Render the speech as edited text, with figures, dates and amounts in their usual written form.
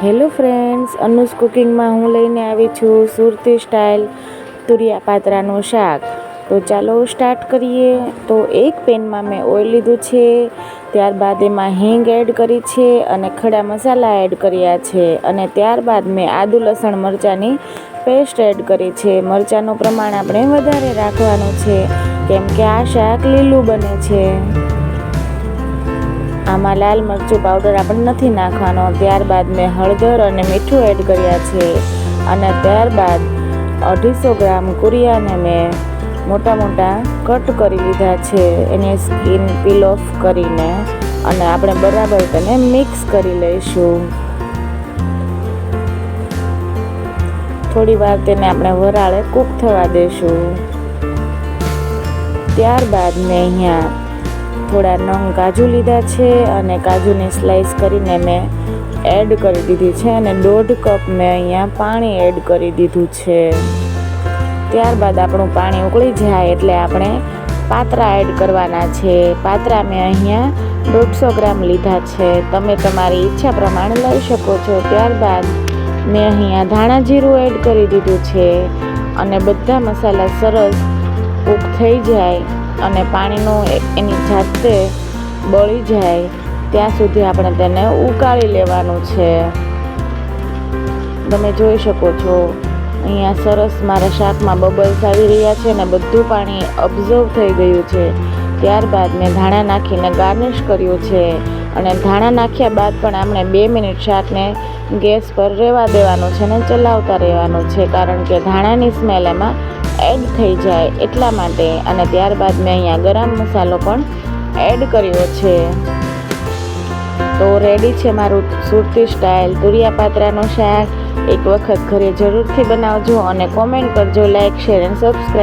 Hello friends, અનુસ કુકિંગમાં હું લઈને આવી છું સુરતી સ્ટાઇલ તુરિયા પાત્રાનું શાક. તો ચાલો સ્ટાર્ટ કરીએ. તો એક પેનમાં મેં ઓઇલ લીધું છે, ત્યારબાદ એમાં હિંગ એડ કરી છે અને ખડા મસાલા એડ કર્યા છે, અને ત્યારબાદ મેં આદુ લસણ મરચાંની પેસ્ટ એડ કરી છે. મરચાંનું પ્રમાણ આપણે વધારે રાખવાનું છે કેમ કે આ શાક લીલું બને છે. આમાં લાલ મરચું પાવડર આપણે નથી નાખવાનો. ત્યારબાદ મેં હળદર અને મીઠું એડ કર્યા છે, અને ત્યારબાદ 250 ગ્રામ કુરિયાને મેં મોટા મોટા કટ કરી લીધા છે, એની સ્કીન પીલ ઓફ કરીને, અને આપણે બરાબર તેને મિક્સ કરી લઈશું. થોડી વાર તેને આપણે વરાળે કૂક થવા દઈશું. ત્યારબાદ મેં અહીંયા થોડા નંગ કાજુ લીધા છે, અને કાજુની સ્લાઈસ કરીને મેં એડ કરી દીધી છે, અને 1.5 કપ મેં અહીંયા પાણી એડ કરી દીધું છે. ત્યારબાદ આપણું પાણી ઉકળી જાય એટલે આપણે પાત્રા એડ કરવાના છે. પાત્રા મેં અહીંયા 150 ગ્રામ લીધા છે, તમે તમારી ઈચ્છા પ્રમાણે લઈ શકો છો. ત્યારબાદ મેં અહીંયા ધાણા જીરું એડ કરી દીધું છે, અને બધા મસાલા સરસ કૂક થઈ જાય અને પાણીનું એની જાતે બળી જાય ત્યાં સુધી આપણે તેને ઉકાળી લેવાનું છે. તમે જોઈ શકો છો અહીંયા સરસ મારા શાકમાં બબલ્સ આવી રહ્યા છે અને બધું પાણી અબ્ઝર્વ થઈ ગયું છે. ત્યારબાદ મેં ધાણા નાખીને ગાર્નિશ કર્યું છે, અને ધાણા નાખ્યા બાદ પણ આપણે 2 મિનિટ શાકને ગેસ પર રહેવા દેવાનું છે અને ચલાવતા રહેવાનું છે, કારણ કે ધાણાની સ્મેલ એમાં એડ થઈ જાય એટલા માટે. અને ત્યારબાદ મેં અહીંયા ગરમ મસાલો પણ એડ કર્યો છે. તો રેડી છે મારું સુરતી સ્ટાઇલ તુરિયા પાત્રાનું શાક. એક વખત ઘરે જરૂરથી બનાવજો અને કોમેન્ટ કરજો, લાઈક, શેર અને સબસ્ક્રાઈબ.